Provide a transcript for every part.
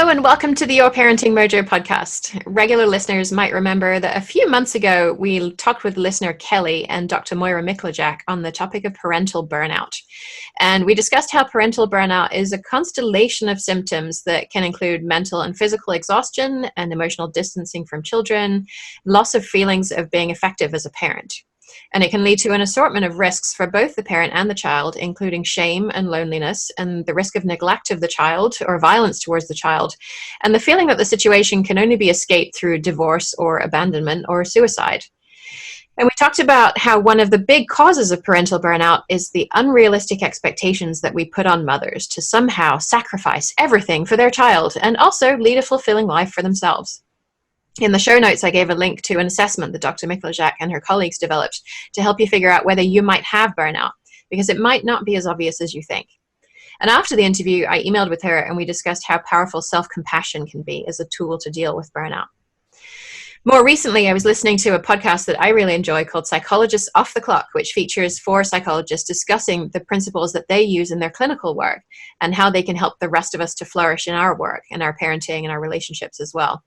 Hello and welcome to the Your Parenting Mojo podcast. Regular listeners might remember that a few months ago we talked with listener Kelly and Dr. Moira Miklajak on the topic of parental burnout. And we discussed how parental burnout is a constellation of symptoms that can include mental and physical exhaustion and emotional distancing from children, loss of feelings of being effective as a parent. And it can lead to an assortment of risks for both the parent and the child, including shame and loneliness, and the risk of neglect of the child or violence towards the child, and the feeling that the situation can only be escaped through divorce or abandonment or suicide. And we talked about how one of the big causes of parental burnout is the unrealistic expectations that we put on mothers to somehow sacrifice everything for their child and also lead a fulfilling life for themselves. In the show notes, I gave a link to an assessment that Dr. Miklajak and her colleagues developed to help you figure out whether you might have burnout, because it might not be as obvious as you think. And after the interview, I emailed with her and we discussed how powerful self-compassion can be as a tool to deal with burnout. More recently, I was listening to a podcast that I really enjoy called Psychologists Off the Clock, which features 4 psychologists discussing the principles that they use in their clinical work and how they can help the rest of us to flourish in our work and our parenting and our relationships as well.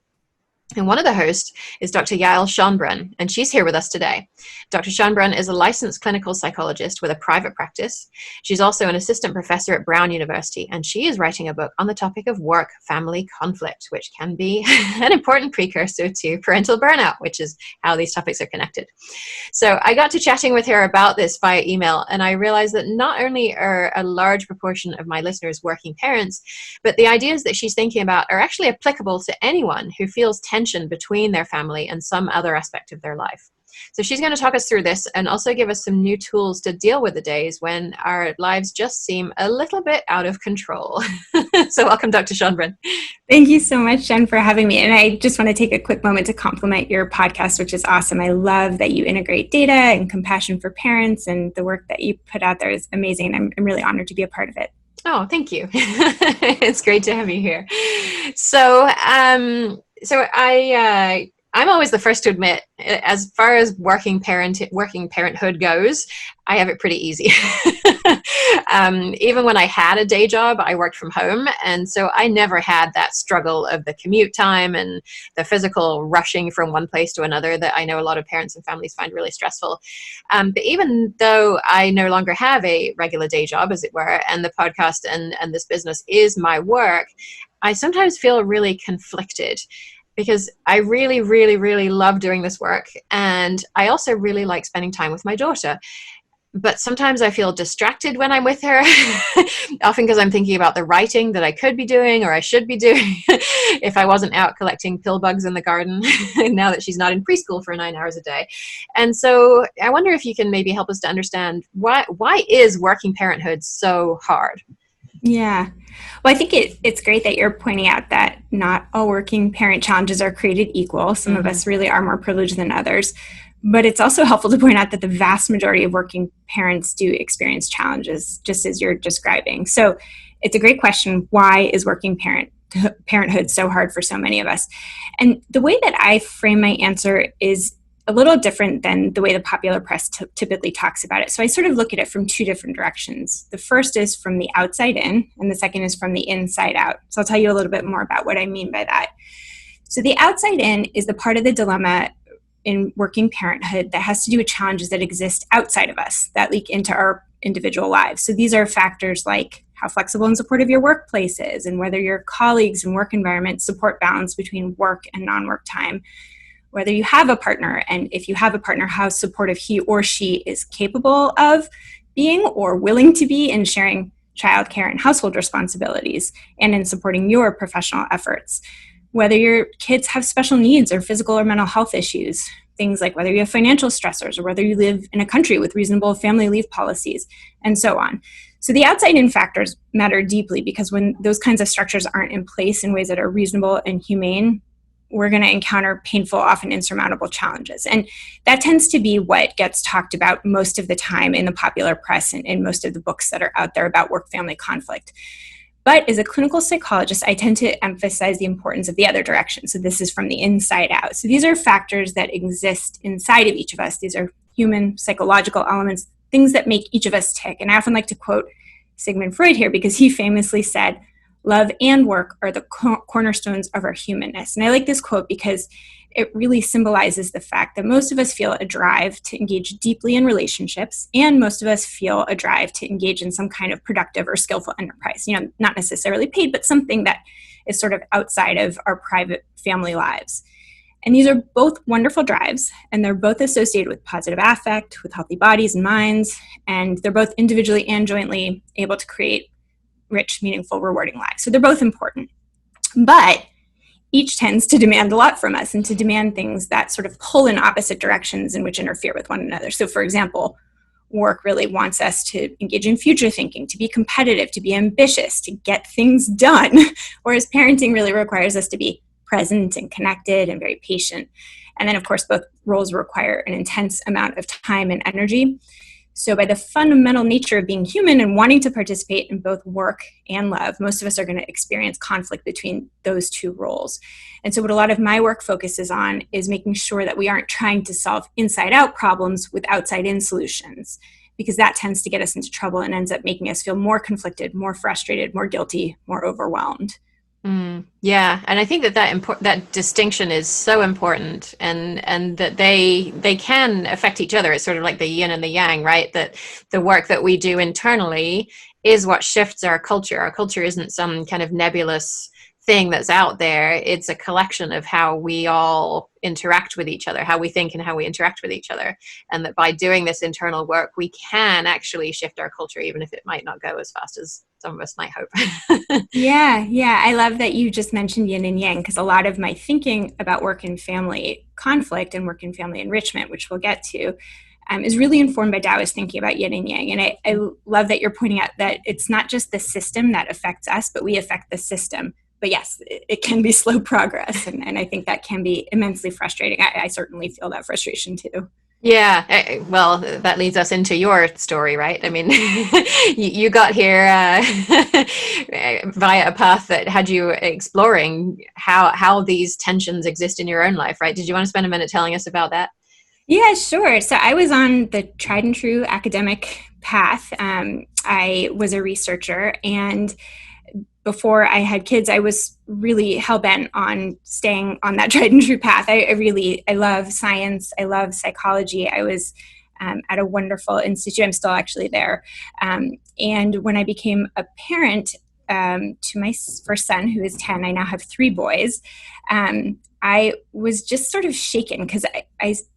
And one of the hosts is Dr. Yael Schonbrun, and she's here with us today. Dr. Schonbrun is a licensed clinical psychologist with a private practice. She's also an assistant professor at Brown University, and she is writing a book on the topic of work-family conflict, which can be an important precursor to parental burnout, which is how these topics are connected. So I got to chatting with her about this via email, and I realized that not only are a large proportion of my listeners working parents, but the ideas that she's thinking about are actually applicable to anyone who feels tension between their family and some other aspect of their life. So she's going to talk us through this and also give us some new tools to deal with the days when our lives just seem a little bit out of control. So welcome, Dr. Schonbrun. Thank you so much, Jen, for having me. And I just want to take a quick moment to compliment your podcast, which is awesome. I love that you integrate data and compassion for parents, and the work that you put out there is amazing. I'm really honored to be a part of it. Oh, thank you. It's great to have you here. So I'm always the first to admit, as far as working parenthood goes, I have it pretty easy. Even when I had a day job, I worked from home. And so I never had that struggle of the commute time and the physical rushing from one place to another that I know a lot of parents and families find really stressful. But even though I no longer have a regular day job, as it were, and the podcast and this business is my work, I sometimes feel really conflicted, because I really, really, really love doing this work. And I also really like spending time with my daughter. But sometimes I feel distracted when I'm with her, often because I'm thinking about the writing that I could be doing or I should be doing if I wasn't out collecting pill bugs in the garden now that she's not in preschool for 9 hours a day. And so I wonder if you can maybe help us to understand why is working parenthood so hard? Yeah. Well, I think it's great that you're pointing out that not all working parent challenges are created equal. Some of us really are more privileged than others. But it's also helpful to point out that the vast majority of working parents do experience challenges, just as you're describing. So it's a great question. Why is working parenthood so hard for so many of us? And the way that I frame my answer is a little different than the way the popular press typically talks about it. So I sort of look at it from 2 different directions. The first is from the outside in, and the second is from the inside out. So I'll tell you a little bit more about what I mean by that. So the outside in is the part of the dilemma in working parenthood that has to do with challenges that exist outside of us that leak into our individual lives. So these are factors like how flexible and supportive your workplace is, and whether your colleagues and work environment support balance between work and non-work time, whether you have a partner, and if you have a partner, how supportive he or she is capable of being or willing to be in sharing childcare and household responsibilities and in supporting your professional efforts, whether your kids have special needs or physical or mental health issues, things like whether you have financial stressors or whether you live in a country with reasonable family leave policies, and so on. So the outside-in factors matter deeply, because when those kinds of structures aren't in place in ways that are reasonable and humane, we're going to encounter painful, often insurmountable challenges. And that tends to be what gets talked about most of the time in the popular press and in most of the books that are out there about work-family conflict. But as a clinical psychologist, I tend to emphasize the importance of the other direction. So this is from the inside out. So these are factors that exist inside of each of us. These are human psychological elements, things that make each of us tick. And I often like to quote Sigmund Freud here, because he famously said, love and work are the cornerstones of our humanness. And I like this quote because it really symbolizes the fact that most of us feel a drive to engage deeply in relationships, and most of us feel a drive to engage in some kind of productive or skillful enterprise, not necessarily paid, but something that is sort of outside of our private family lives. And these are both wonderful drives, and they're both associated with positive affect, with healthy bodies and minds, and they're both individually and jointly able to create rich, meaningful, rewarding lives. So they're both important. But each tends to demand a lot from us and to demand things that sort of pull in opposite directions and which interfere with one another. So, for example, work really wants us to engage in future thinking, to be competitive, to be ambitious, to get things done, whereas parenting really requires us to be present and connected and very patient. And then, of course, both roles require an intense amount of time and energy. So by the fundamental nature of being human and wanting to participate in both work and love, most of us are going to experience conflict between those two roles. And so what a lot of my work focuses on is making sure that we aren't trying to solve inside-out problems with outside-in solutions, because that tends to get us into trouble and ends up making us feel more conflicted, more frustrated, more guilty, more overwhelmed. Yeah, and I think that distinction is so important, and that they can affect each other. It's sort of like the yin and the yang, right? That the work that we do internally is what shifts our culture. Our culture isn't some kind of nebulous thing that's out there. It's a collection of how we all interact with each other, how we think and how we interact with each other. And that by doing this internal work, we can actually shift our culture, even if it might not go as fast as some of us might hope. Yeah. I love that you just mentioned yin and yang, because a lot of my thinking about work and family conflict and work and family enrichment, which we'll get to, is really informed by Taoist thinking about yin and yang. And I love that you're pointing out that it's not just the system that affects us, but we affect the system. But yes, it can be slow progress. And I think that can be immensely frustrating. I certainly feel that frustration too. Yeah, well, that leads us into your story, right? I mean, you got here via a path that had you exploring how these tensions exist in your own life, right? Did you want to spend a minute telling us about that? Yeah, sure. So I was on the tried and true academic path. I was a researcher, and before I had kids, I was really hell-bent on staying on that tried and true path. I love science. I love psychology. I was at a wonderful institute. I'm still actually there. And when I became a parent to my first son, who is 10, I now have 3 boys. I was just sort of shaken because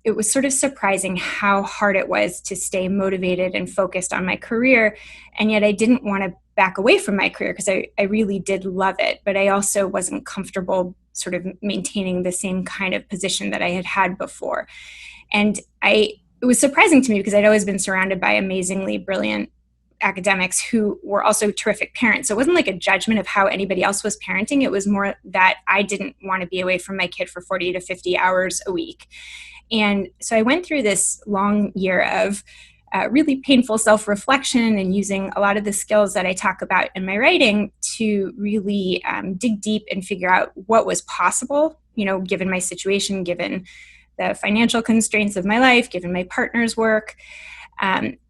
it was sort of surprising how hard it was to stay motivated and focused on my career. And yet I didn't want to back away from my career because I really did love it, but I also wasn't comfortable sort of maintaining the same kind of position that I had had before. And it was surprising to me because I'd always been surrounded by amazingly brilliant academics who were also terrific parents. So it wasn't like a judgment of how anybody else was parenting. It was more that I didn't want to be away from my kid for 40 to 50 hours a week. And so I went through this long year of really painful self-reflection and using a lot of the skills that I talk about in my writing to really dig deep and figure out what was possible, given my situation, given the financial constraints of my life, given my partner's work,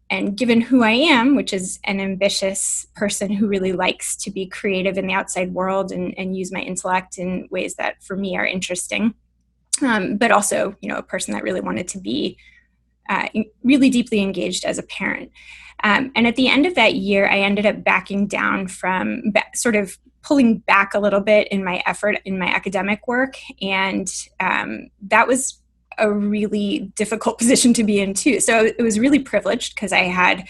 and given who I am, which is an ambitious person who really likes to be creative in the outside world and use my intellect in ways that for me are interesting, but also, a person that really wanted to be really deeply engaged as a parent. And at the end of that year, I ended up backing down from sort of pulling back a little bit in my effort in my academic work. And that was a really difficult position to be in too. So it was really privileged because I had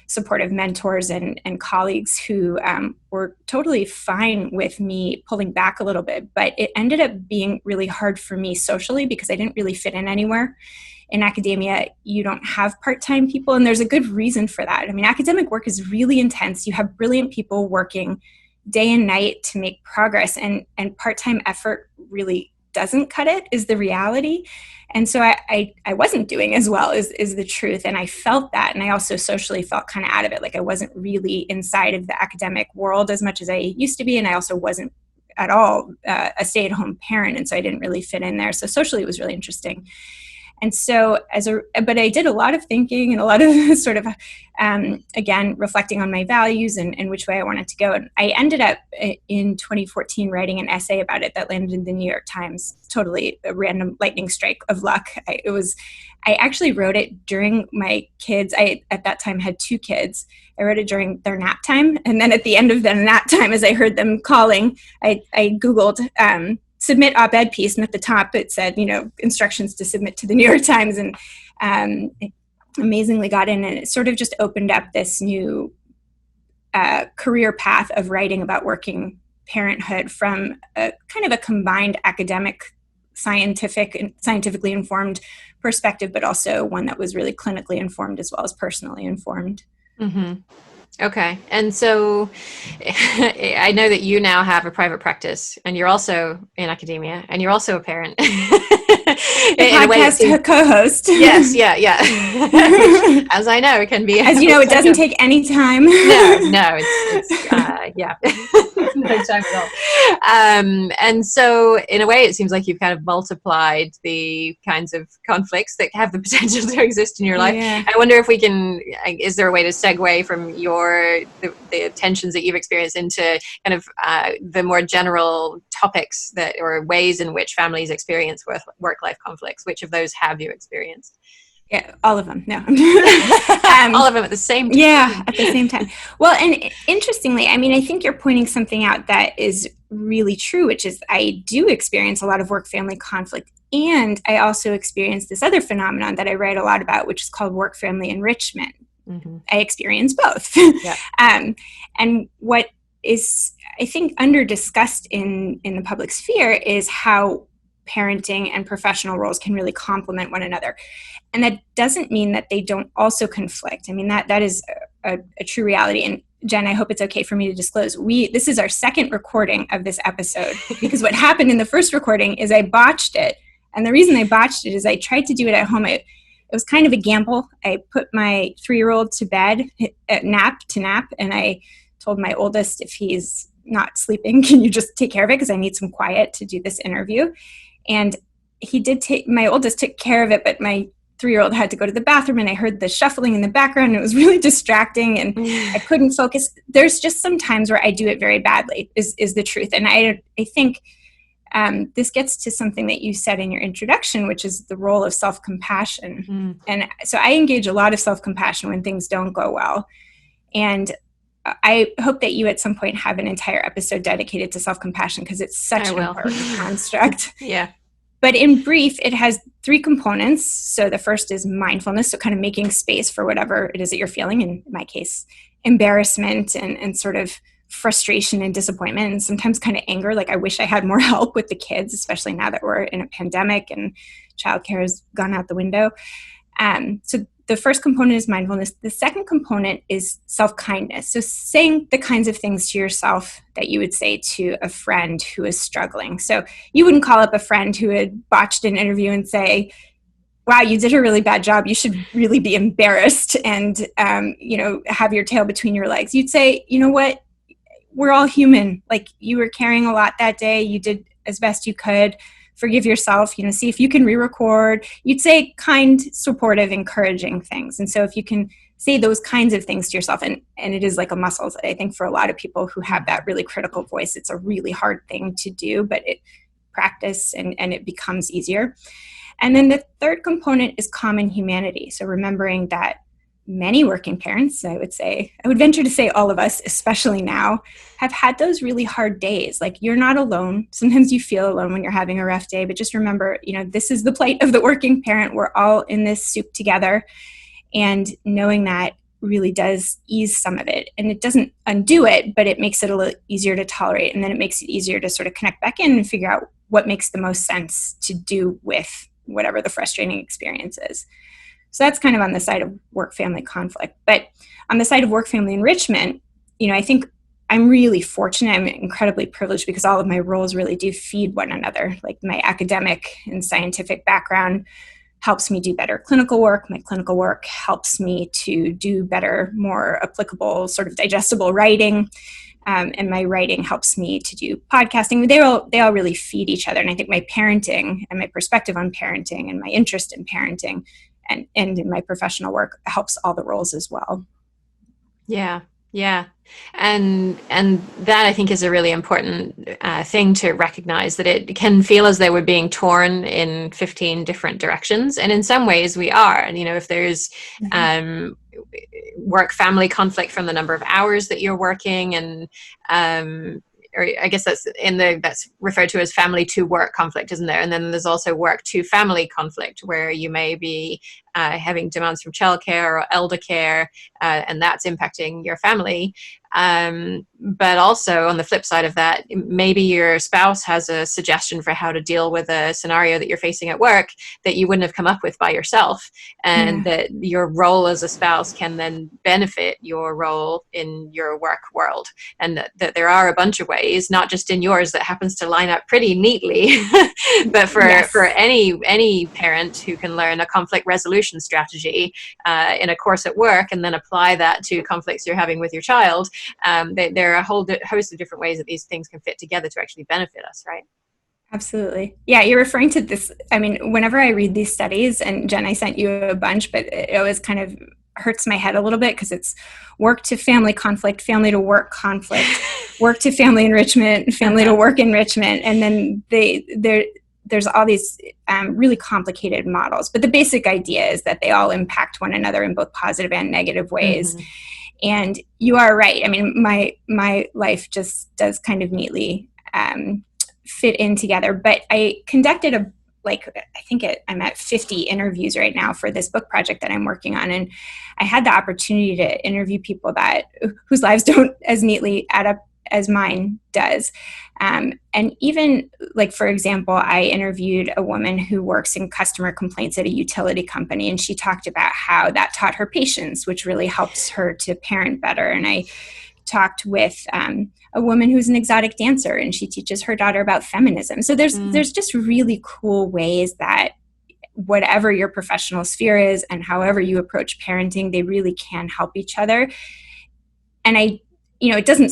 supportive mentors and colleagues who were totally fine with me pulling back a little bit. But it ended up being really hard for me socially because I didn't really fit in anywhere. In academia, you don't have part-time people, and there's a good reason for that. I mean, academic work is really intense. You have brilliant people working day and night to make progress, and part-time effort really doesn't cut it, is the reality. And so I wasn't doing as well, is the truth, and I felt that, and I also socially felt kind of out of it, like I wasn't really inside of the academic world as much as I used to be, and I also wasn't at all a stay-at-home parent, and so I didn't really fit in there. So socially, it was really interesting. And so but I did a lot of thinking and a lot of sort of, again, reflecting on my values and which way I wanted to go. And I ended up in 2014 writing an essay about it that landed in the New York Times, totally a random lightning strike of luck. I actually wrote it during my kids. I, at that time, had 2 kids. I wrote it during their nap time. And then at the end of the nap time, as I heard them calling, I Googled submit op-ed piece, and at the top it said, instructions to submit to the New York Times, and it amazingly got in, and it sort of just opened up this new career path of writing about working parenthood from a kind of a combined academic, scientifically informed perspective, but also one that was really clinically informed as well as personally informed. Mm-hmm. Okay. And so I know that you now have a private practice, and you're also in academia, and you're also a parent. Podcast co-host. Yes. Yeah. Which, as I know, can be. As you know, it doesn't take any time. No, it's yeah. No time at all. And so in a way, it seems like you've kind of multiplied the kinds of conflicts that have the potential to exist in your life. Yeah. I wonder if is there a way to segue from the tensions that you've experienced into kind of the more general topics or ways in which families experience work-life conflicts? Which of those have you experienced? Yeah, all of them. No. All of them at the same time. Yeah, at the same time. Well, and interestingly, I think you're pointing something out that is really true, which is I do experience a lot of work-family conflict. And I also experience this other phenomenon that I write a lot about, which is called work-family enrichment. Mm-hmm. I experience both. Yeah. And what is, I think, under-discussed in the public sphere is how parenting and professional roles can really complement one another. And that doesn't mean that they don't also conflict. That is a true reality. And Jen, I hope it's okay for me to disclose. This is our second recording of this episode, because what happened in the first recording is I botched it. And the reason I botched it is I tried to do it at home. It was kind of a gamble. I put my 3-year-old to bed at nap, and I told my oldest, if he's not sleeping, can you just take care of it? Because I need some quiet to do this interview. And he did my oldest took care of it, but my 3-year-old had to go to the bathroom, and I heard the shuffling in the background, and it was really distracting, and I couldn't focus. There's just some times where I do it very badly, is the truth. And I think this gets to something that you said in your introduction, which is the role of self-compassion. Mm. And so I engage a lot of self-compassion when things don't go well. And I hope that you at some point have an entire episode dedicated to self-compassion, because it's such an important construct. Yeah. But in brief, it has 3 components. So the first is mindfulness, so kind of making space for whatever it is that you're feeling. In my case, embarrassment and sort of frustration and disappointment, and sometimes kind of anger, like I wish I had more help with the kids, especially now that we're in a pandemic and childcare has gone out the window. So the first component is mindfulness. The second component is self-kindness. So saying the kinds of things to yourself that you would say to a friend who is struggling. So you wouldn't call up a friend who had botched an interview and say, wow, you did a really bad job. You should really be embarrassed and, have your tail between your legs. You'd say, you know what? We're all human. Like, you were carrying a lot that day. You did as best you could. Forgive yourself, see if you can re-record. You'd say kind, supportive, encouraging things. And so if you can say those kinds of things to yourself, and it is like a muscle, I think for a lot of people who have that really critical voice, it's a really hard thing to do, but it practice and it becomes easier. And then the third component is common humanity. So remembering that many working parents, I would venture to say all of us, especially now, have had those really hard days. Like, you're not alone. Sometimes you feel alone when you're having a rough day, but just remember, this is the plight of the working parent. We're all in this soup together. And knowing that really does ease some of it. And it doesn't undo it, but it makes it a little easier to tolerate. And then it makes it easier to sort of connect back in and figure out what makes the most sense to do with whatever the frustrating experience is. So that's kind of on the side of work-family conflict. But on the side of work-family enrichment, I think I'm really fortunate. I'm incredibly privileged because all of my roles really do feed one another. Like, my academic and scientific background helps me do better clinical work. My clinical work helps me to do better, more applicable, sort of digestible writing. and my writing helps me to do podcasting. They all really feed each other. And I think my parenting and my perspective on parenting and my interest in parenting and in my professional work helps all the roles as well. Yeah. Yeah. And that, I think, is a really important thing to recognize, that it can feel as though we're being torn in 15 different directions. And in some ways we are. And, if there's work family conflict from the number of hours that you're working, and or I guess that's referred to as family to work conflict, isn't there? And then there's also work to family conflict, where you may be having demands from childcare or elder care, and that's impacting your family. But also on the flip side of that, maybe your spouse has a suggestion for how to deal with a scenario that you're facing at work that you wouldn't have come up with by yourself, and that your role as a spouse can then benefit your role in your work world, and that there are a bunch of ways, not just in yours, that happens to line up pretty neatly, but for any parent who can learn a conflict resolution strategy in a course at work and then apply that to conflicts you're having with your child. There are a whole host of different ways that these things can fit together to actually benefit us, right? Absolutely. Yeah, you're referring to this. I mean, whenever I read these studies, and Jen, I sent you a bunch, but it always kind of hurts my head a little bit because it's work to family conflict, family to work conflict, work to family enrichment, family to work enrichment. And then there's all these really complicated models. But the basic idea is that they all impact one another in both positive and negative ways. Mm-hmm. And you are right. I mean, my life just does kind of neatly fit in together. But I conducted I'm at 50 interviews right now for this book project that I'm working on. And I had the opportunity to interview people whose lives don't as neatly add up as mine does. And even, like, for example, I interviewed a woman who works in customer complaints at a utility company, and she talked about how that taught her patience, which really helps her to parent better. And I talked with a woman who's an exotic dancer, and she teaches her daughter about feminism. So there's just really cool ways that whatever your professional sphere is and however you approach parenting, they really can help each other. And it doesn't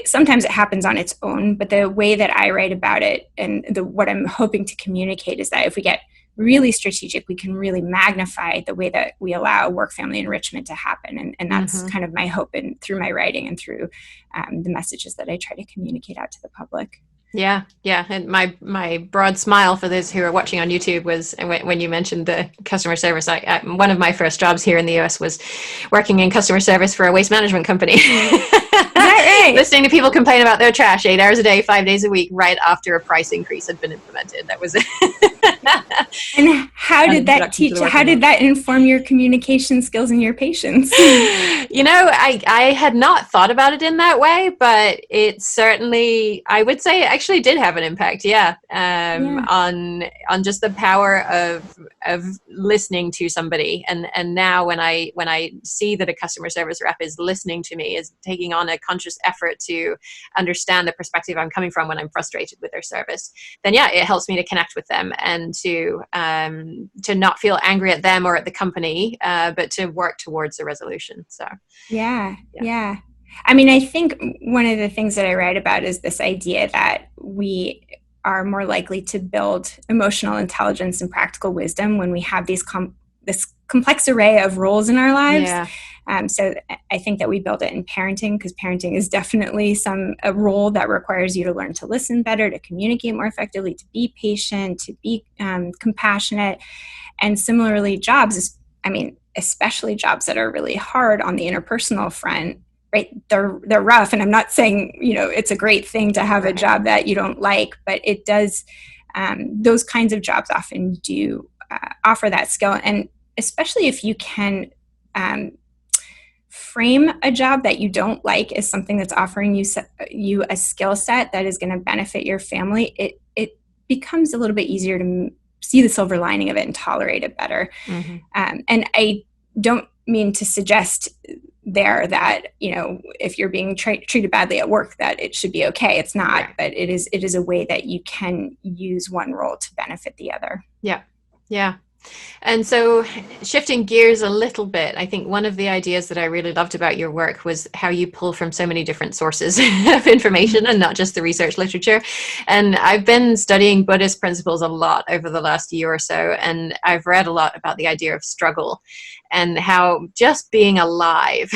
sometimes it happens on its own, but the way that I write about it and what I'm hoping to communicate is that if we get really strategic, we can really magnify the way that we allow work-family enrichment to happen. And that's kind of my hope through my writing and through the messages that I try to communicate out to the public. Yeah. And my broad smile for those who are watching on YouTube was when you mentioned the customer service. One of my first jobs here in the US was working in customer service for a waste management company. Is that right? Listening to people complain about their trash 8 hours a day, 5 days a week, right after a price increase had been implemented. That was it. And how did that teach? How did that inform your communication skills and your patience? I had not thought about it in that way, but it certainly, I would say, it actually did have an impact. On just the power of listening to somebody. And now when I see that a customer service rep is listening to me, is taking on a conscious effort to understand the perspective I'm coming from when I'm frustrated with their service, then it helps me to connect with them and to not feel angry at them or at the company, but to work towards a resolution. So yeah. I mean, I think one of the things that I write about is this idea that we are more likely to build emotional intelligence and practical wisdom when we have this complex array of roles in our lives. Yeah. So I think that we build it in parenting, because parenting is definitely a role that requires you to learn to listen better, to communicate more effectively, to be patient, to be compassionate. And similarly, jobs, especially jobs that are really hard on the interpersonal front, right? They're rough. And I'm not saying, it's a great thing to have a job that you don't like, but it does, those kinds of jobs often do offer that skill. And especially if you can frame a job that you don't like as something that's offering you a skill set that is going to benefit your family, it becomes a little bit easier to see the silver lining of it and tolerate it better. Mm-hmm. And I don't mean to suggest there that, if you're being treated badly at work, that it should be okay. It's not, right. But it is a way that you can use one role to benefit the other. Yeah. And so, shifting gears a little bit, I think one of the ideas that I really loved about your work was how you pull from so many different sources of information and not just the research literature. And I've been studying Buddhist principles a lot over the last year or so, and I've read a lot about the idea of struggle and how just being alive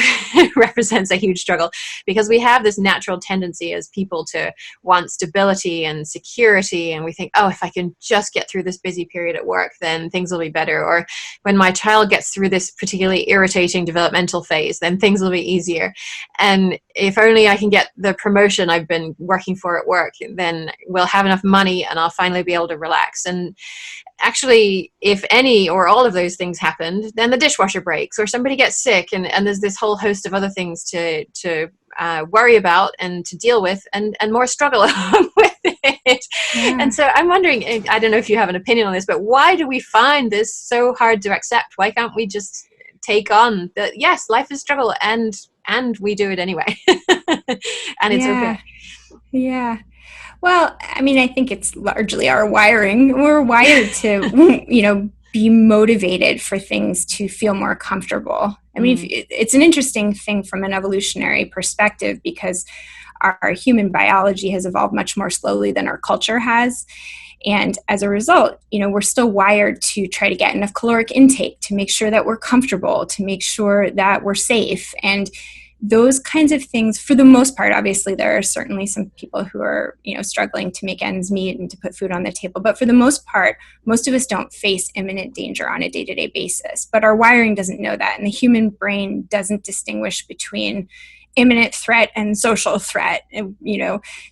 represents a huge struggle, because we have this natural tendency as people to want stability and security, and we think, oh, if I can just get through this busy period at work, then things will be better, or when my child gets through this particularly irritating developmental phase, then things will be easier, and if only I can get the promotion I've been working for at work, then we'll have enough money and I'll finally be able to relax. And actually, if any or all of those things happened, then the dishwasher breaks or somebody gets sick, and there's this whole host of other things to worry about and to deal with, and more struggle with it. Yeah. And so I'm wondering, I don't know if you have an opinion on this, but why do we find this so hard to accept? Why can't we just take on that, yes, life is struggle, and we do it anyway, and it's okay? Yeah. Well, I mean, I think it's largely our wiring. We're wired to, be motivated for things to feel more comfortable. I mean, it's an interesting thing from an evolutionary perspective, because our human biology has evolved much more slowly than our culture has. And as a result, we're still wired to try to get enough caloric intake, to make sure that we're comfortable, to make sure that we're safe. And those kinds of things, for the most part, obviously there are certainly some people who are, struggling to make ends meet and to put food on the table. But for the most part, most of us don't face imminent danger on a day-to-day basis. But our wiring doesn't know that. And the human brain doesn't distinguish between imminent threat and social threat,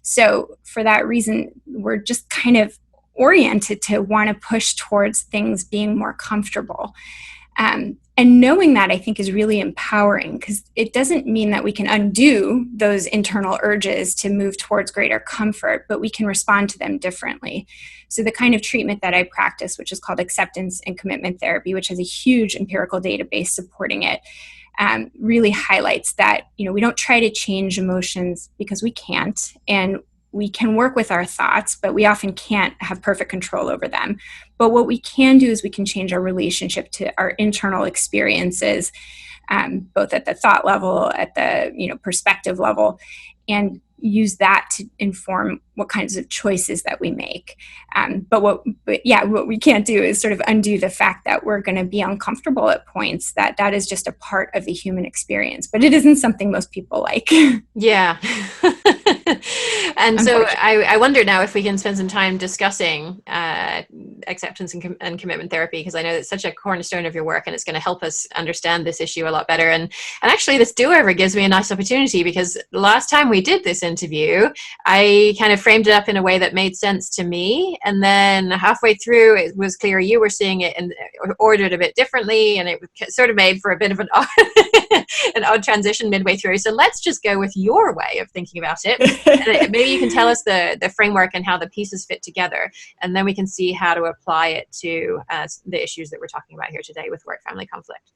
So for that reason, we're just kind of oriented to want to push towards things being more comfortable. And knowing that, I think, is really empowering, because it doesn't mean that we can undo those internal urges to move towards greater comfort, but we can respond to them differently. So the kind of treatment that I practice, which is called acceptance and commitment therapy, which has a huge empirical database supporting it, really highlights that, we don't try to change emotions, because we can't. And we can work with our thoughts, but we often can't have perfect control over them. But what we can do is we can change our relationship to our internal experiences, both at the thought level, at the perspective level, and use that to inform what kinds of choices that we make. But what we can't do is sort of undo the fact that we're going to be uncomfortable at points. That is just a part of the human experience, but it isn't something most people like. Yeah. And so I wonder now if we can spend some time discussing acceptance and commitment therapy, because I know it's such a cornerstone of your work, and it's going to help us understand this issue a lot better. And actually, this do-over gives me a nice opportunity, because last time we did this interview, I kind of framed it up in a way that made sense to me. And then halfway through, it was clear you were seeing it and ordered a bit differently, and it sort of made for a bit of an odd transition midway through. So let's just go with your way of thinking about it. And maybe you can tell us the framework and how the pieces fit together, and then we can see how to apply it to the issues that we're talking about here today with work-family conflict.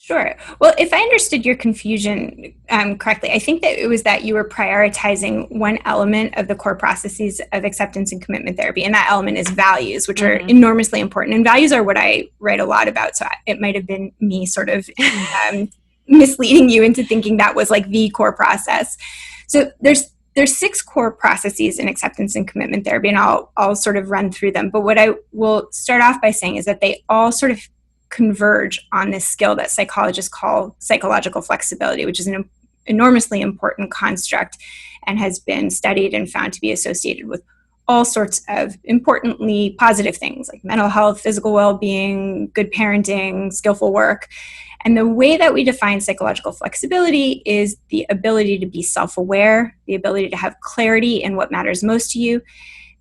Sure. Well, if I understood your confusion correctly, I think that it was that you were prioritizing one element of the core processes of acceptance and commitment therapy, and that element is values, which are enormously important. And values are what I write a lot about, so it might have been me sort of misleading you into thinking that was like the core process. So there's 6 core processes in acceptance and commitment therapy, and I'll sort of run through them. But what I will start off by saying is that they all sort of converge on this skill that psychologists call psychological flexibility, which is an enormously important construct and has been studied and found to be associated with all sorts of importantly positive things like mental health, physical well-being, good parenting, skillful work. And the way that we define psychological flexibility is the ability to be self-aware, the ability to have clarity in what matters most to you,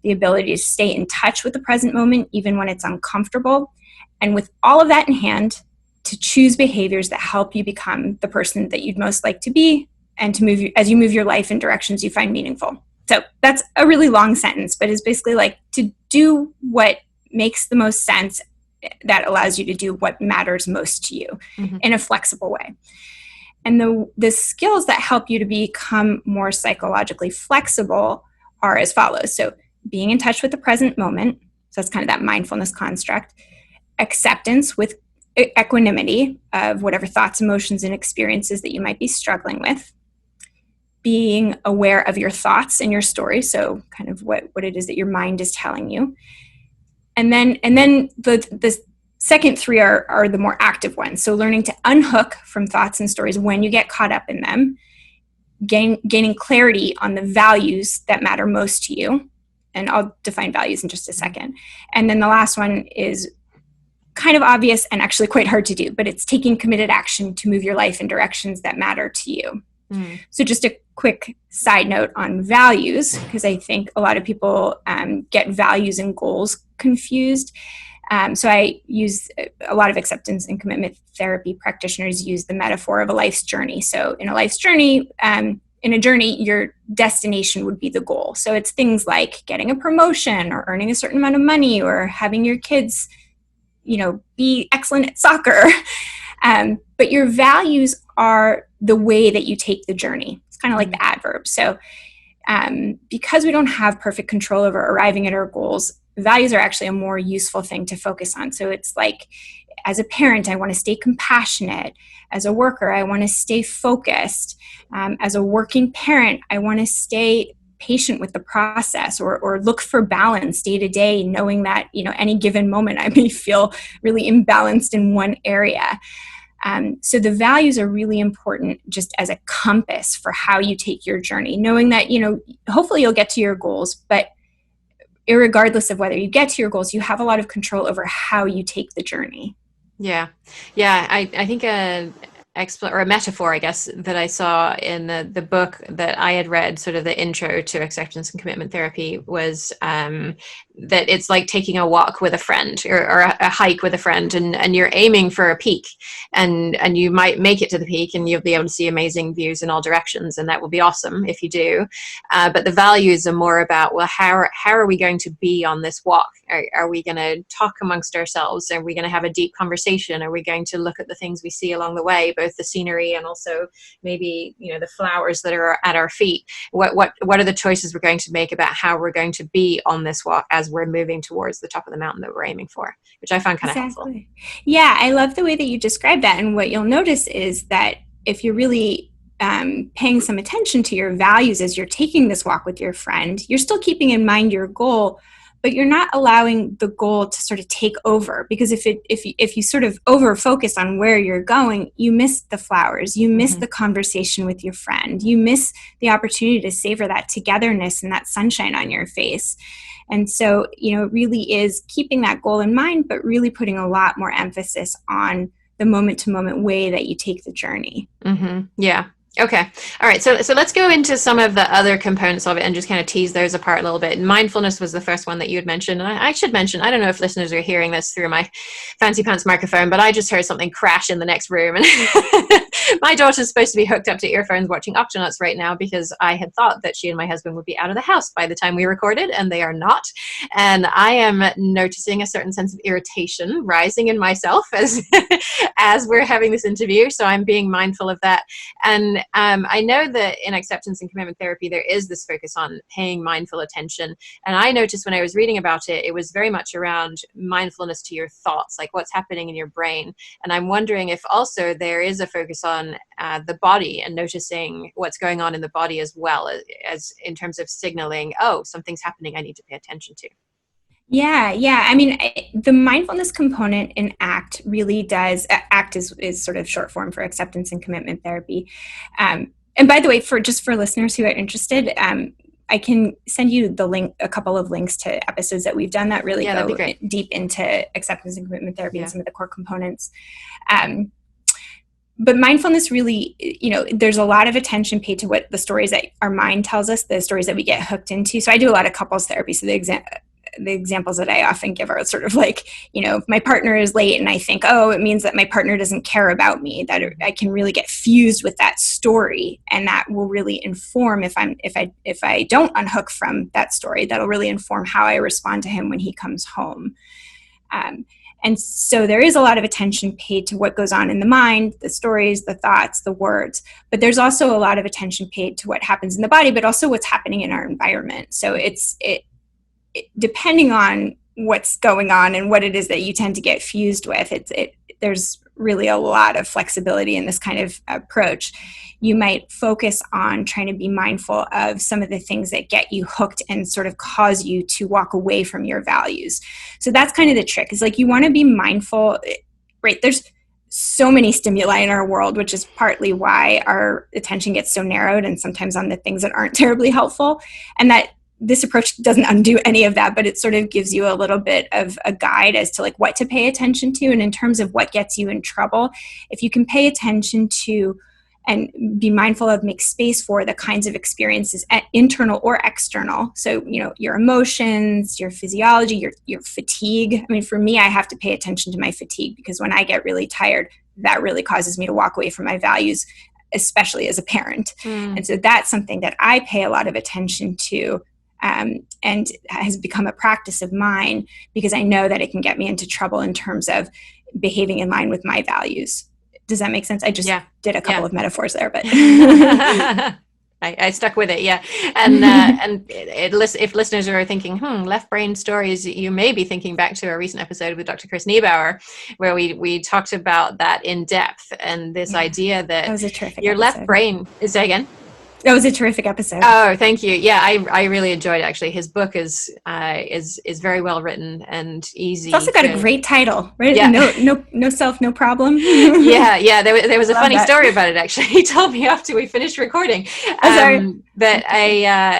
the ability to stay in touch with the present moment even when it's uncomfortable, and with all of that in hand, to choose behaviors that help you become the person that you'd most like to be, and to move as you move your life in directions you find meaningful. So that's a really long sentence, but it's basically like to do what makes the most sense that allows you to do what matters most to you in a flexible way. And the skills that help you to become more psychologically flexible are as follows. So being in touch with the present moment, so that's kind of that mindfulness construct, acceptance with equanimity of whatever thoughts, emotions, and experiences that you might be struggling with, being aware of your thoughts and your story, so kind of what it is that your mind is telling you. And then the second three are the more active ones. So learning to unhook from thoughts and stories when you get caught up in them, gaining clarity on the values that matter most to you. And I'll define values in just a second. And then the last one is kind of obvious and actually quite hard to do, but it's taking committed action to move your life in directions that matter to you. So just a quick side note on values, because I think a lot of people get values and goals confused. So I use a lot of acceptance and commitment therapy practitioners use the metaphor of a life's journey. So in a life's journey, your destination would be the goal. So it's things like getting a promotion or earning a certain amount of money or having your kids, be excellent at soccer. But your values are the way that you take the journey. It's kind of like the adverb. So because we don't have perfect control over arriving at our goals, values are actually a more useful thing to focus on. So it's like, as a parent, I want to stay compassionate. As a worker, I want to stay focused. As a working parent, I want to stay patient with the process or look for balance day to day, knowing that, any given moment I may feel really imbalanced in one area. So the values are really important just as a compass for how you take your journey, knowing that, hopefully you'll get to your goals, but irregardless of whether you get to your goals, you have a lot of control over how you take the journey. Yeah. I think a metaphor, I guess, that I saw in the book that I had read, sort of the intro to acceptance and commitment therapy, was that it's like taking a walk with a friend or a hike with a friend, and you're aiming for a peak, and you might make it to the peak and you'll be able to see amazing views in all directions, and that will be awesome if you do. But the values are more about, well, how are we going to be on this walk? Are we going to talk amongst ourselves? Are we going to have a deep conversation? Are we going to look at the things we see along the way, both the scenery and also maybe the flowers that are at our feet? What are the choices we're going to make about how we're going to be on this walk as we're moving towards the top of the mountain that we're aiming for, which I found kind of helpful. Yeah, I love the way that you describe that. And what you'll notice is that if you're really paying some attention to your values as you're taking this walk with your friend, you're still keeping in mind your goal, but you're not allowing the goal to sort of take over. Because if you sort of over focus on where you're going, you miss the flowers, you miss the conversation with your friend, you miss the opportunity to savor that togetherness and that sunshine on your face. And so, it really is keeping that goal in mind, but really putting a lot more emphasis on the moment-to-moment way that you take the journey. Yeah. Okay. All right. So let's go into some of the other components of it and just kind of tease those apart a little bit. Mindfulness was the first one that you had mentioned. And I should mention, I don't know if listeners are hearing this through my fancy pants microphone, but I just heard something crash in the next room. And my daughter's supposed to be hooked up to earphones watching Octonauts right now, because I had thought that she and my husband would be out of the house by the time we recorded, and they are not. And I am noticing a certain sense of irritation rising in myself as we're having this interview. So I'm being mindful of that. And I know that in acceptance and commitment therapy, there is this focus on paying mindful attention. And I noticed when I was reading about it, it was very much around mindfulness to your thoughts, like what's happening in your brain. And I'm wondering if also there is a focus on the body and noticing what's going on in the body as well, as in terms of signaling, oh, something's happening I need to pay attention to. Yeah. I mean, the mindfulness component in ACT really does, ACT is sort of short form for acceptance and commitment therapy. And by the way, for listeners who are interested, I can send you the link, a couple of links to episodes that we've done that really go deep into acceptance and commitment therapy and some of the core components. But mindfulness really, there's a lot of attention paid to what the stories that our mind tells us, the stories that we get hooked into. So I do a lot of couples therapy. So the examples that I often give are sort of like, if my partner is late and I think, oh, it means that my partner doesn't care about me, that I can really get fused with that story. And that will really inform if I don't unhook from that story, that'll really inform how I respond to him when he comes home. And so there is a lot of attention paid to what goes on in the mind, the stories, the thoughts, the words, but there's also a lot of attention paid to what happens in the body, but also what's happening in our environment. So depending on what's going on and what it is that you tend to get fused with. There's really a lot of flexibility in this kind of approach. You might focus on trying to be mindful of some of the things that get you hooked and sort of cause you to walk away from your values. So that's kind of the trick, is like you want to be mindful, right? There's so many stimuli in our world, which is partly why our attention gets so narrowed and sometimes on the things that aren't terribly helpful. And that this approach doesn't undo any of that, but it sort of gives you a little bit of a guide as to like what to pay attention to. And in terms of what gets you in trouble, if you can pay attention to and be mindful of, make space for the kinds of experiences, internal or external. So, your emotions, your physiology, your fatigue. I mean, for me, I have to pay attention to my fatigue, because when I get really tired, that really causes me to walk away from my values, especially as a parent. And so that's something that I pay a lot of attention to. And has become a practice of mine, because I know that it can get me into trouble in terms of behaving in line with my values. Does that make sense? I just did a couple of metaphors there, but I stuck with it. Yeah. And if listeners are thinking, left brain stories, you may be thinking back to a recent episode with Dr. Chris Niebauer, where we talked about that in depth, and this idea that was a terrific your episode. left brain is, say again? That was a terrific episode. Oh, thank you. Yeah, I really enjoyed it, actually. His book is very well written and easy. It's also got a great title, right? Yeah. No self, no problem. Yeah. There was a funny story about it, actually. He told me after we finished recording that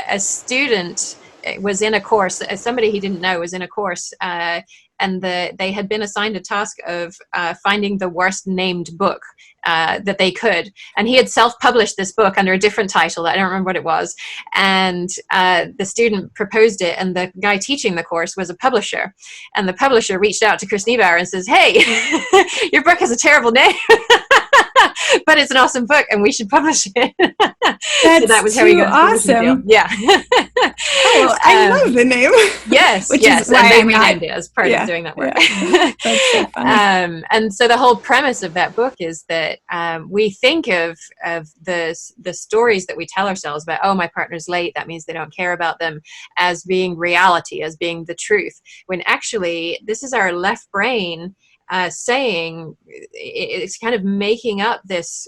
a student was in a course, somebody he didn't know was in a course, and they had been assigned a task of finding the worst named book that they could. And he had self-published this book under a different title. I don't remember what it was. And the student proposed it, and the guy teaching the course was a publisher. And the publisher reached out to Chris Niebauer and says, "Hey, your book has a terrible name, but it's an awesome book, and we should publish it." That's so that was how he got awesome. Yeah. I love the name. Yes, which yes, is why and they I'm renamed it as part of doing that work. Yeah. That's so funny. And so the whole premise of that book is that we think of the stories that we tell ourselves about, oh, my partner's late, that means they don't care about them, as being reality, as being the truth, when actually this is our left brain saying, it's kind of making up this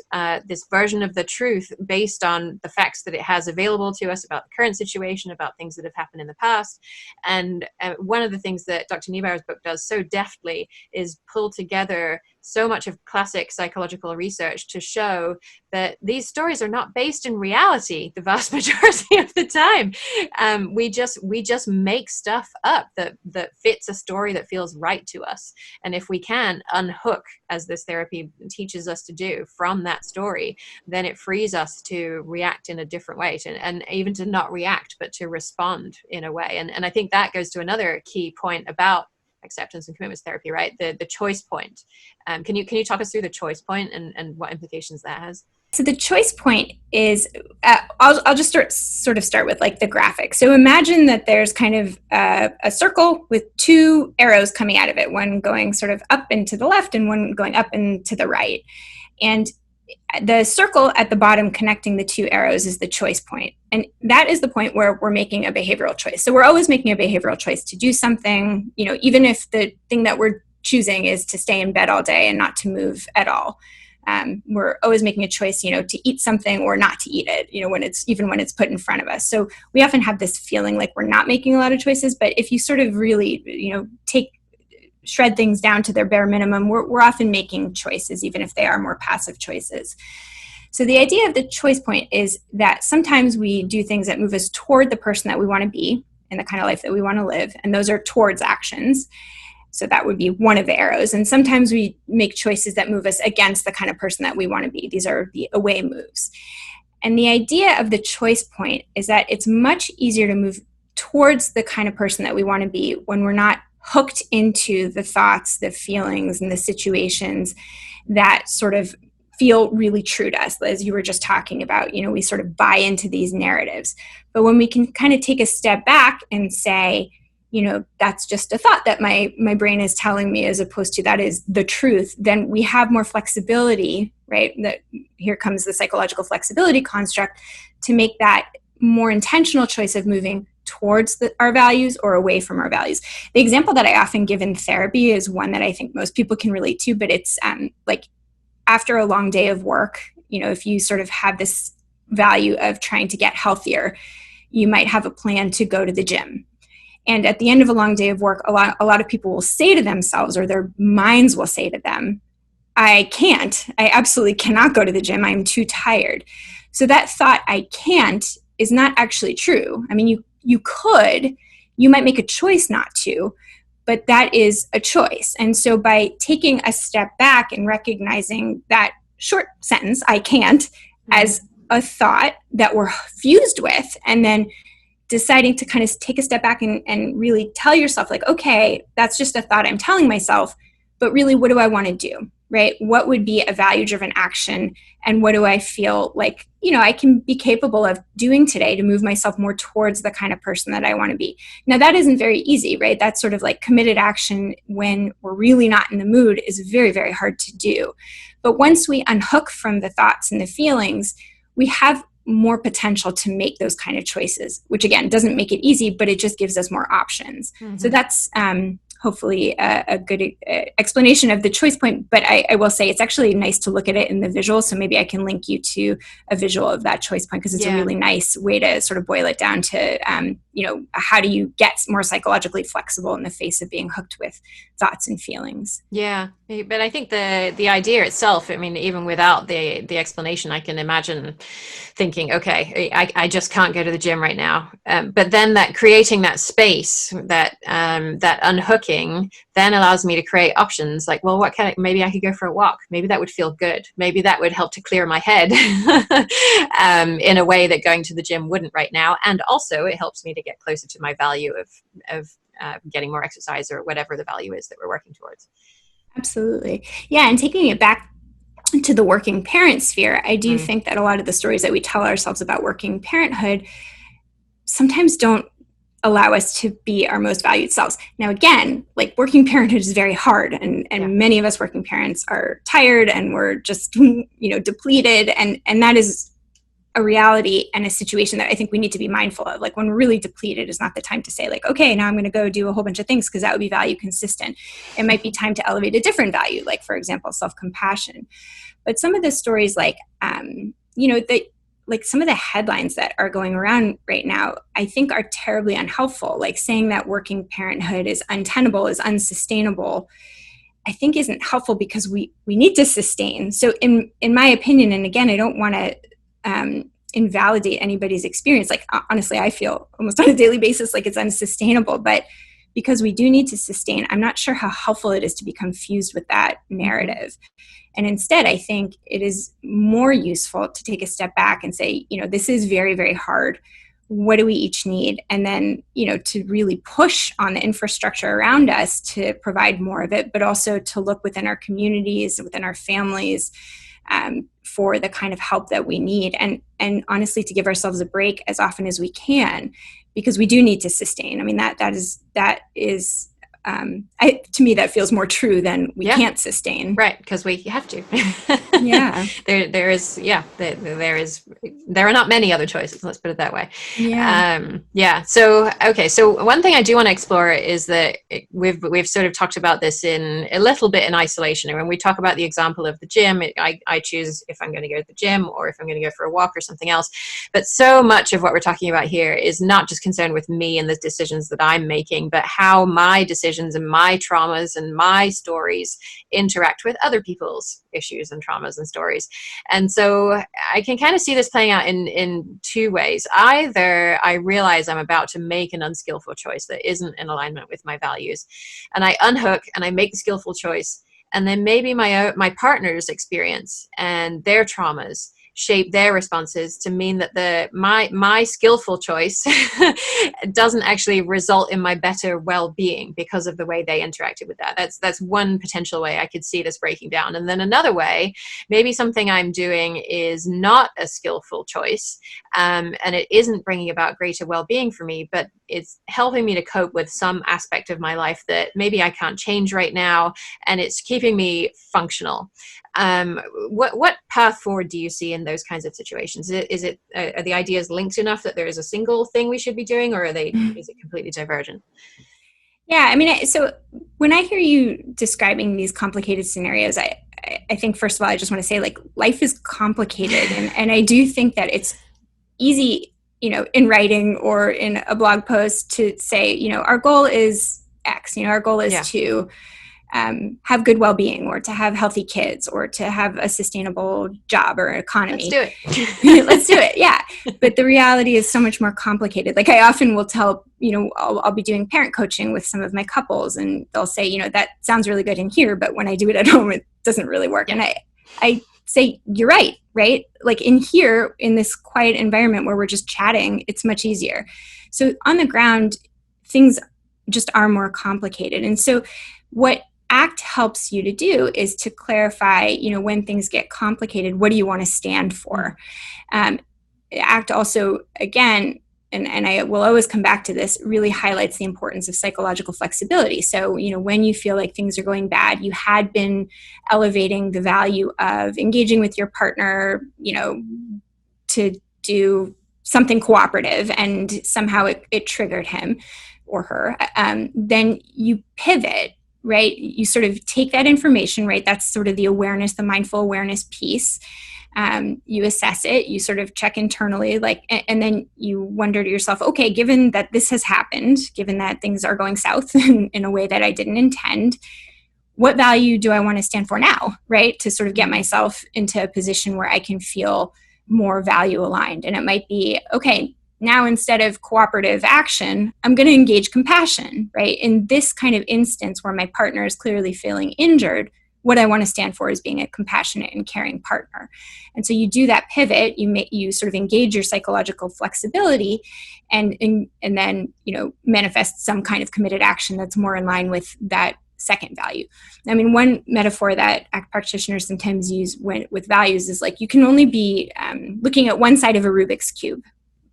version of the truth based on the facts that it has available to us about the current situation, about things that have happened in the past. And one of the things that Dr. Niebauer's book does so deftly is pull together so much of classic psychological research to show that these stories are not based in reality the vast majority of the time. We just make stuff up that fits a story that feels right to us. And if we can unhook, as this therapy teaches us to do, from that story, then it frees us to react in a different way, and even to not react, but to respond in a way. And I think that goes to another key point about acceptance and commitments therapy, right? The choice point. Can you talk us through the choice point and what implications that has? So the choice point is, I'll just start with like the graphic. So imagine that there's kind of a circle with two arrows coming out of it, one going sort of up and to the left and one going up and to the right. And the circle at the bottom connecting the two arrows is the choice point. And that is the point where we're making a behavioral choice. So we're always making a behavioral choice to do something, even if the thing that we're choosing is to stay in bed all day and not to move at all. We're always making a choice, to eat something or not to eat it, when it's put in front of us. So we often have this feeling like we're not making a lot of choices, but if you sort of really, shred things down to their bare minimum, we're often making choices, even if they are more passive choices. So the idea of the choice point is that sometimes we do things that move us toward the person that we want to be and the kind of life that we want to live, and those are towards actions. So that would be one of the arrows. And sometimes we make choices that move us against the kind of person that we want to be. These are the away moves. And the idea of the choice point is that it's much easier to move towards the kind of person that we want to be when we're not hooked into the thoughts, the feelings, and the situations that sort of feel really true to us, as you were just talking about. We sort of buy into these narratives. But when we can kind of take a step back and say, that's just a thought that my brain is telling me, as opposed to that is the truth, then we have more flexibility, right? That here comes the psychological flexibility construct to make that more intentional choice of moving towards our values or away from our values. The example that I often give in therapy is one that I think most people can relate to, but it's like after a long day of work, if you sort of have this value of trying to get healthier, you might have a plan to go to the gym. And at the end of a long day of work, a lot of people will say to themselves, or their minds will say to them, I absolutely cannot go to the gym. I'm too tired. So that thought, I can't, is not actually true. I mean, you might make a choice not to, but that is a choice. And so by taking a step back and recognizing that short sentence, I can't, as a thought that we're fused with, and then deciding to kind of take a step back and really tell yourself, like, okay, that's just a thought I'm telling myself, but really, what do I want to do, right? What would be a value-driven action? And what do I feel like, I can be capable of doing today to move myself more towards the kind of person that I want to be? Now, that isn't very easy, right? That's sort of like committed action when we're really not in the mood is very, very hard to do. But once we unhook from the thoughts and the feelings, we have more potential to make those kind of choices, which again, doesn't make it easy, but it just gives us more options. Mm-hmm. So that's hopefully a good explanation of the choice point. But I will say it's actually nice to look at it in the visual. So maybe I can link you to a visual of that choice point, because it's a really nice way to sort of boil it down to, how do you get more psychologically flexible in the face of being hooked with thoughts and feelings? Yeah. But I think the idea itself, I mean, even without the explanation, I can imagine thinking, okay, I just can't go to the gym right now. But then that creating that space, that unhooking, then allows me to create options like, well, maybe I could go for a walk. Maybe that would feel good. Maybe that would help to clear my head in a way that going to the gym wouldn't right now. And also it helps me to get closer to my value of getting more exercise, or whatever the value is that we're working towards. Absolutely. Yeah. And taking it back to the working parent sphere, I do think that a lot of the stories that we tell ourselves about working parenthood sometimes don't allow us to be our most valued selves. Now, again, like working parenthood is very hard, and many of us working parents are tired and we're just, depleted. And that is a reality and a situation that I think we need to be mindful of. Like when we're really depleted is not the time to say like, okay, now I'm going to go do a whole bunch of things, because that would be value consistent. It might be time to elevate a different value, like for example, self-compassion. But some of the stories like, like some of the headlines that are going around right now, I think are terribly unhelpful. Like saying that working parenthood is untenable, is unsustainable, I think isn't helpful, because we need to sustain. So in my opinion, and again, I don't want to invalidate anybody's experience. Like honestly, I feel almost on a daily basis like it's unsustainable, but because we do need to sustain, I'm not sure how helpful it is to become fused with that narrative. And instead, I think it is more useful to take a step back and say, this is very, very hard. What do we each need? And then, to really push on the infrastructure around us to provide more of it, but also to look within our communities, within our families, for the kind of help that we need, and honestly to give ourselves a break as often as we can, because we do need to sustain. I mean, that is to me that feels more true than we can't sustain, right? Because we have to. Yeah. There are not many other choices, let's put it that way. So one thing I do want to explore is that we've sort of talked about this in a little bit in isolation. And when we talk about the example of the gym, I choose if I'm going to go to the gym or if I'm going to go for a walk or something else. But so much of what we're talking about here is not just concerned with me and the decisions that I'm making, but how my decisions and my traumas and my stories interact with other people's issues and traumas and stories. And so I can kind of see this playing out in two ways. Either I realize I'm about to make an unskillful choice that isn't in alignment with my values, and I unhook and I make the skillful choice, and then maybe my partner's experience and their traumas shape their responses to mean that my skillful choice doesn't actually result in my better well-being because of the way they interacted with that. That's one potential way I could see this breaking down. And then another way, maybe something I'm doing is not a skillful choice, and it isn't bringing about greater well-being for me, but it's helping me to cope with some aspect of my life that maybe I can't change right now, and it's keeping me functional. What path forward do you see in those kinds of situations? Are the ideas linked enough that there is a single thing we should be doing, or is it completely divergent? Yeah, I mean, so when I hear you describing these complicated scenarios, I think, first of all, I just want to say, like, life is complicated. And I do think that it's easy, in writing or in a blog post to say, our goal is X, our goal is to have good well-being, or to have healthy kids, or to have a sustainable job or economy. Let's do it. Let's do it. Yeah. But the reality is so much more complicated. Like, I often will tell, I'll be doing parent coaching with some of my couples, and they'll say, that sounds really good in here, but when I do it at home, it doesn't really work. Yeah. And I say, you're right? Like, in here, in this quiet environment where we're just chatting, it's much easier. So on the ground, things just are more complicated. And so what ACT helps you to do is to clarify, when things get complicated, what do you want to stand for? ACT also, again, and I will always come back to this, really highlights the importance of psychological flexibility. So, when you feel like things are going bad, you had been elevating the value of engaging with your partner, to do something cooperative, and somehow it triggered him or her, then you pivot, right? You sort of take that information, right? That's sort of the awareness, the mindful awareness piece. You assess it, you sort of check internally, and then you wonder to yourself, okay, given that this has happened, given that things are going south in a way that I didn't intend, what value do I want to stand for now, right? To sort of get myself into a position where I can feel more value aligned. And it might be, okay, now instead of cooperative action, I'm going to engage compassion, right? In this kind of instance where my partner is clearly feeling injured, what I want to stand for is being a compassionate and caring partner. And so you do that pivot, you sort of engage your psychological flexibility, and then, manifest some kind of committed action that's more in line with that second value. I mean, one metaphor that ACT practitioners sometimes use with values is like, you can only be looking at one side of a Rubik's Cube,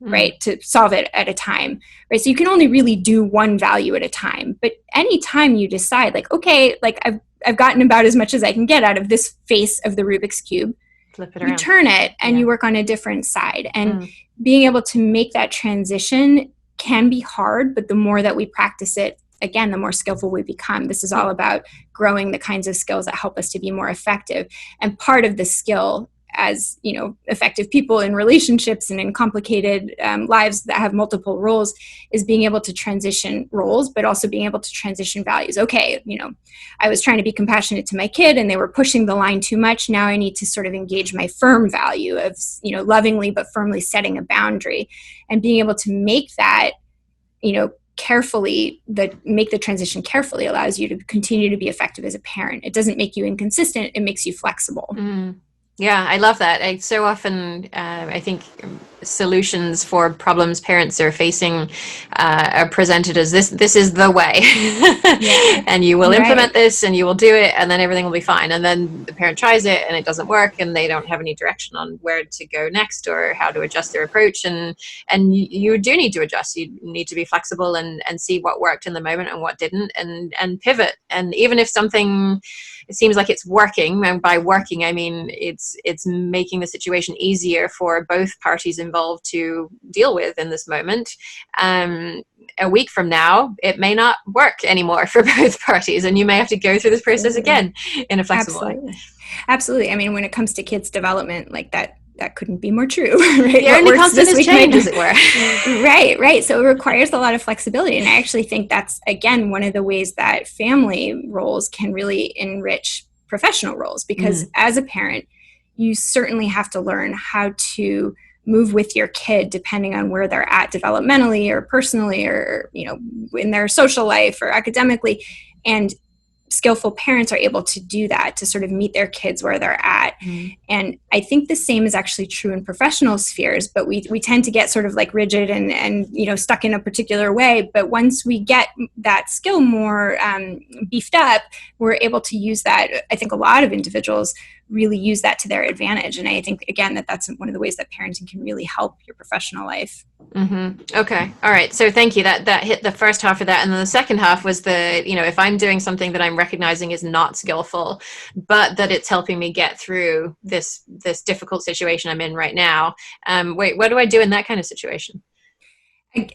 right, to solve it at a time, right? So you can only really do one value at a time. But anytime you decide, like, okay, like I've gotten about as much as I can get out of this face of the Rubik's Cube, flip it around, you turn it, and you work on a different side. And being able to make that transition can be hard, but the more that we practice it, again, the more skillful we become. This is all about growing the kinds of skills that help us to be more effective. And part of the skill as, effective people in relationships and in complicated lives that have multiple roles is being able to transition roles, but also being able to transition values. Okay, I was trying to be compassionate to my kid and they were pushing the line too much. Now I need to sort of engage my firm value of, lovingly but firmly setting a boundary, and being able to make that, carefully, make the transition carefully allows you to continue to be effective as a parent. It doesn't make you inconsistent. It makes you flexible. Yeah, I love that. So often, I think solutions for problems parents are facing are presented as this is the way, and you will implement this, and you will do it, and then everything will be fine. And then the parent tries it, and it doesn't work, and they don't have any direction on where to go next or how to adjust their approach. And you do need to adjust. You need to be flexible and see what worked in the moment and what didn't, and pivot. And even if something, it seems like it's working, and by working I mean it's making the situation easier for both parties involved to deal with in this moment. A week from now, it may not work anymore for both parties, and you may have to go through this process again in a flexible way. Absolutely. I mean, when it comes to kids' development, like that couldn't be more true, right? The only constant is change, as it were. Right. So it requires a lot of flexibility. And I actually think that's, again, one of the ways that family roles can really enrich professional roles, because as a parent, you certainly have to learn how to move with your kid depending on where they're at developmentally or personally, or, in their social life or academically. And skillful parents are able to do that, to sort of meet their kids where they're at. And I think the same is actually true in professional spheres, but we tend to get sort of like rigid and stuck in a particular way. But once we get that skill more beefed up, we're able to use that. I think a lot of individuals really use that to their advantage. And I think, again, that's one of the ways that parenting can really help your professional life. Okay. All right. So thank you. That hit the first half of that, and then the second half was if I'm doing something that I'm recognizing is not skillful, but that it's helping me get through this difficult situation I'm in right now. Wait, what do I do in that kind of situation?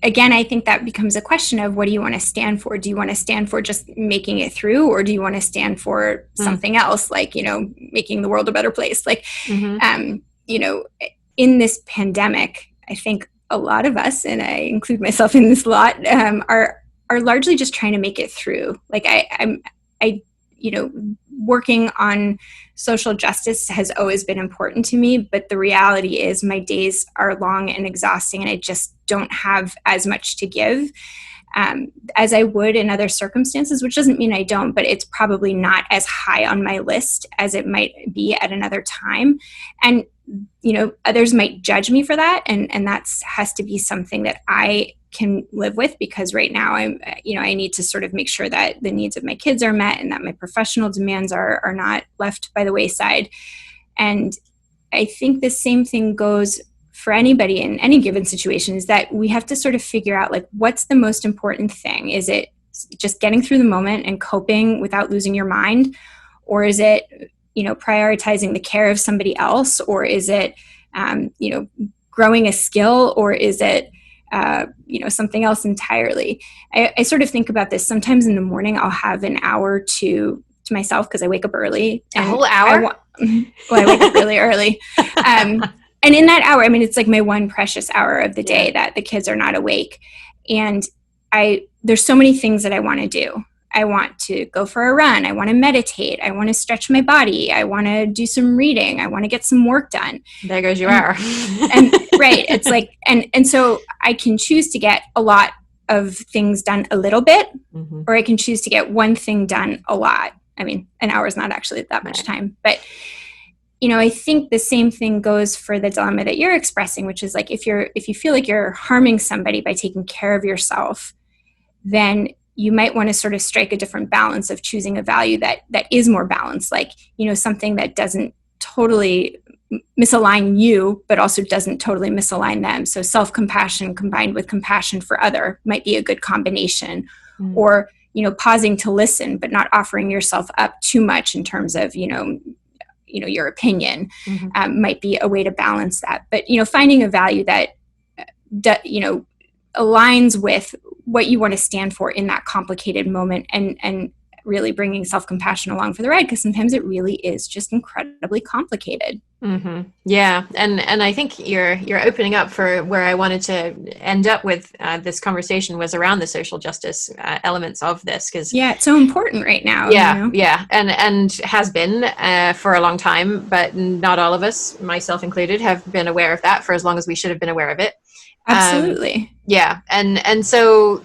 Again, I think that becomes a question of what do you want to stand for? Do you want to stand for just making it through, or do you want to stand for something else, like, making the world a better place? Like, Mm-hmm. you know, in this pandemic, I think a lot of us, and I include myself in this lot, are largely just trying to make it through. Like I, working on social justice has always been important to me, but the reality is my days are long and exhausting, and I just don't have as much to give as I would in other circumstances, which doesn't mean I don't, but it's probably not as high on my list as it might be at another time. And, others might judge me for that. And that's has to be something that I can live with, because right now I need to sort of make sure that the needs of my kids are met and that my professional demands are not left by the wayside. And I think the same thing goes for anybody in any given situation, is that we have to sort of figure out, like, what's the most important thing? Is it just getting through the moment and coping without losing your mind? Or is it, prioritizing the care of somebody else? Or is it, growing a skill? Or is it, something else entirely? I sort of think about this. Sometimes in the morning, I'll have an hour to myself because I wake up early. A whole hour? I wake up really early. And in that hour, it's like my one precious hour of the day that the kids are not awake. And there's so many things that I want to do. I want to go for a run. I want to meditate. I want to stretch my body. I want to do some reading. I want to get some work done. There goes your hour. And right. It's like, and so I can choose to get a lot of things done a little bit, or I can choose to get one thing done a lot. An hour is not actually that much time, but I think the same thing goes for the dilemma that you're expressing, which is like, if you feel like you're harming somebody by taking care of yourself, then you might want to sort of strike a different balance of choosing a value that is more balanced, like, something that doesn't totally misalign you, but also doesn't totally misalign them. So self-compassion combined with compassion for other might be a good combination. Or, pausing to listen, but not offering yourself up too much in terms of, your opinion, might be a way to balance that. But, finding a value that, aligns with what you want to stand for in that complicated moment, and really bringing self-compassion along for the ride, because sometimes it really is just incredibly complicated. Yeah, and I think you're opening up for where I wanted to end up with this conversation, was around the social justice elements of this, because it's so important right now. Yeah, and has been for a long time, but not all of us, myself included, have been aware of that for as long as we should have been aware of it. Absolutely. And so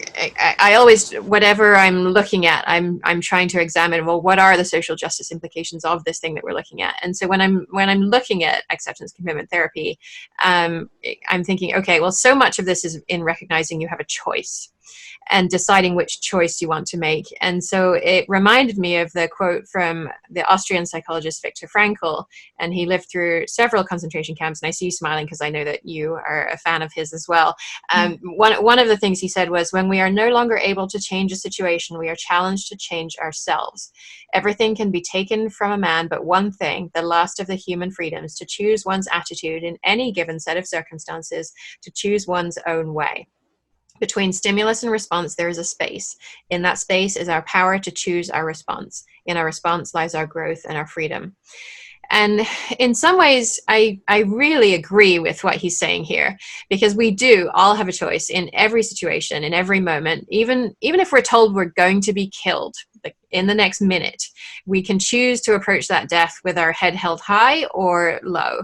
I always, whatever I'm looking at, I'm trying to examine, well, what are the social justice implications of this thing that we're looking at? And so when I'm looking at acceptance commitment therapy, I'm thinking, okay, well, so much of this is in recognizing you have a choice and deciding which choice you want to make. And so it reminded me of the quote from the Austrian psychologist Viktor Frankl, and he lived through several concentration camps. And I see you smiling because I know that you are a fan of his as well. One of the things he said was, when we are no longer able to change a situation, we are challenged to change ourselves. Everything can be taken from a man, but one thing, the last of the human freedoms, to choose one's attitude in any given set of circumstances, to choose one's own way. Between stimulus and response, there is a space. In that space is our power to choose our response. In our response lies our growth and our freedom. And in some ways, I really agree with what he's saying here, because we do all have a choice in every situation, in every moment. Even if we're told we're going to be killed, like in the next minute, we can choose to approach that death with our head held high or low.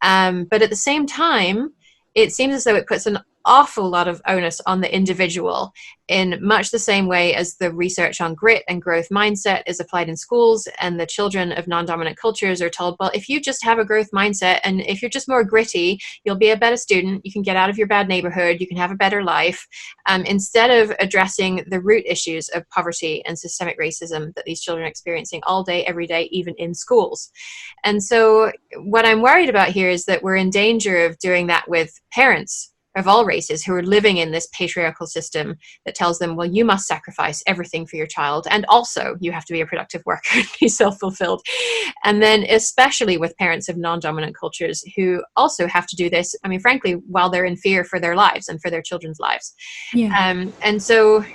But at the same time, it seems as though it puts an awful lot of onus on the individual, in much the same way as the research on grit and growth mindset is applied in schools, and the children of non-dominant cultures are told, well, if you just have a growth mindset and if you're just more gritty, you'll be a better student, you can get out of your bad neighborhood, you can have a better life, instead of addressing the root issues of poverty and systemic racism that these children are experiencing all day, every day, even in schools. And so what I'm worried about here is that we're in danger of doing that with parents of all races who are living in this patriarchal system that tells them, well, you must sacrifice everything for your child, and also you have to be a productive worker and be self-fulfilled. And then especially with parents of non-dominant cultures who also have to do this, I mean, frankly, while they're in fear for their lives and for their children's lives. And so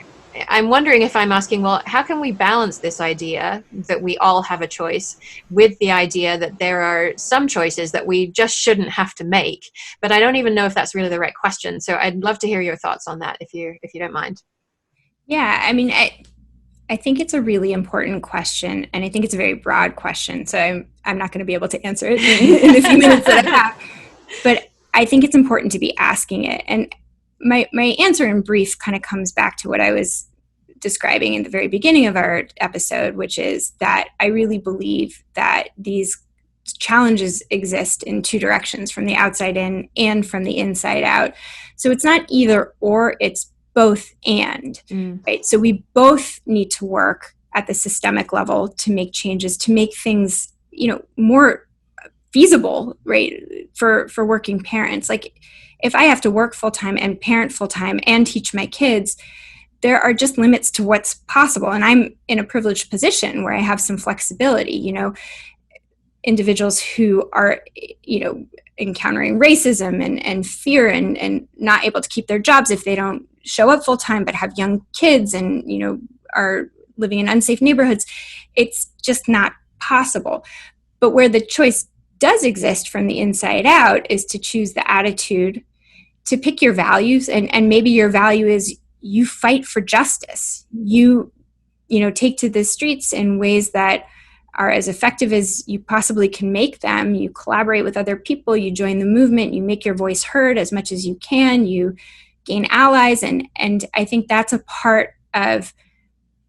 I'm wondering if I'm asking, well, how can we balance this idea that we all have a choice with the idea that there are some choices that we just shouldn't have to make? But I don't even know if that's really the right question. So I'd love to hear your thoughts on that, if you don't mind. Yeah, I mean, I think it's a really important question, and I think it's a very broad question. So I'm not going to be able to answer it in the few minutes that I have. But I think it's important to be asking it. And my answer in brief kind of comes back to what I was describing in the very beginning of our episode, which is that I really believe that these challenges exist in two directions, from the outside in and from the inside out. So it's not either or, it's both and, right? So we both need to work at the systemic level to make changes, to make things, more feasible, right, for working parents. Like, if I have to work full-time and parent full-time and teach my kids, there are just limits to what's possible. And I'm in a privileged position where I have some flexibility. Individuals who are, encountering racism and fear and not able to keep their jobs if they don't show up full-time, but have young kids and, are living in unsafe neighborhoods, it's just not possible. But where the choice does exist from the inside out is to choose the attitude, to pick your values, and maybe your value is you fight for justice. You take to the streets in ways that are as effective as you possibly can make them. You collaborate with other people, you join the movement, you make your voice heard as much as you can, you gain allies, and I think that's a part of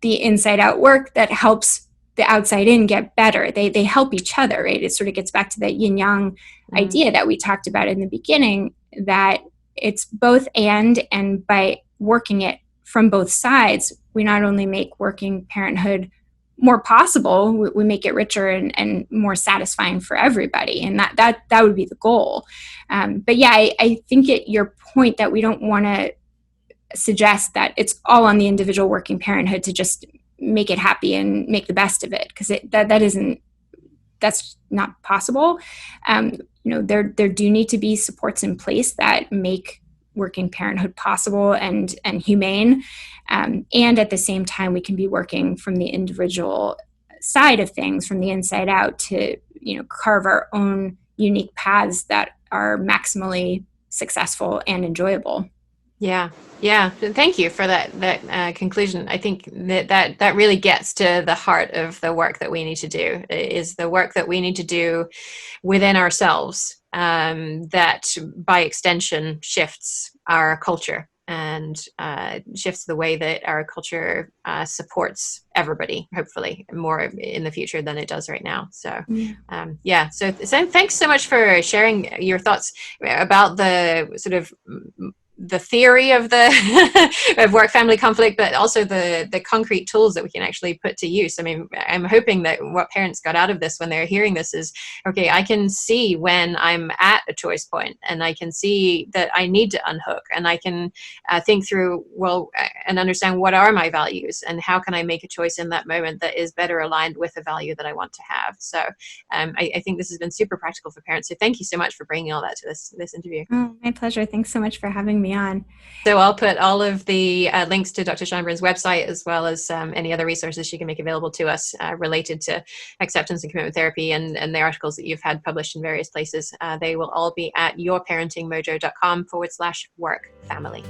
the inside out work that helps the outside in get better. They help each other, right? It sort of gets back to that yin yang idea that we talked about in the beginning, that it's both and by working it from both sides, we not only make working parenthood more possible, we make it richer and more satisfying for everybody. And that would be the goal. But yeah, I think your point that we don't want to suggest that it's all on the individual working parenthood to just make it happy and make the best of it, because that's not possible. There do need to be supports in place that make working parenthood possible and humane. And at the same time, we can be working from the individual side of things, from the inside out, to, carve our own unique paths that are maximally successful and enjoyable. Yeah. Thank you for that conclusion. I think that really gets to the heart of the work that we need to do, is the work that we need to do within ourselves, that by extension shifts our culture and shifts the way that our culture supports everybody, hopefully more in the future than it does right now. So so thanks so much for sharing your thoughts about the sort of the theory of the of work-family conflict, but also the concrete tools that we can actually put to use. I mean, I'm hoping that what parents got out of this when they're hearing this is, okay, I can see when I'm at a choice point, and I can see that I need to unhook, and I can think through, and understand what are my values, and how can I make a choice in that moment that is better aligned with the value that I want to have. So I think this has been super practical for parents. So thank you so much for bringing all that to this interview. Oh, my pleasure. Thanks so much for having me on. So I'll put all of the links to Dr. Scheinburn's website, as well as any other resources she can make available to us related to acceptance and commitment therapy, and the articles that you've had published in various places. They will all be at yourparentingmojo.com/work family.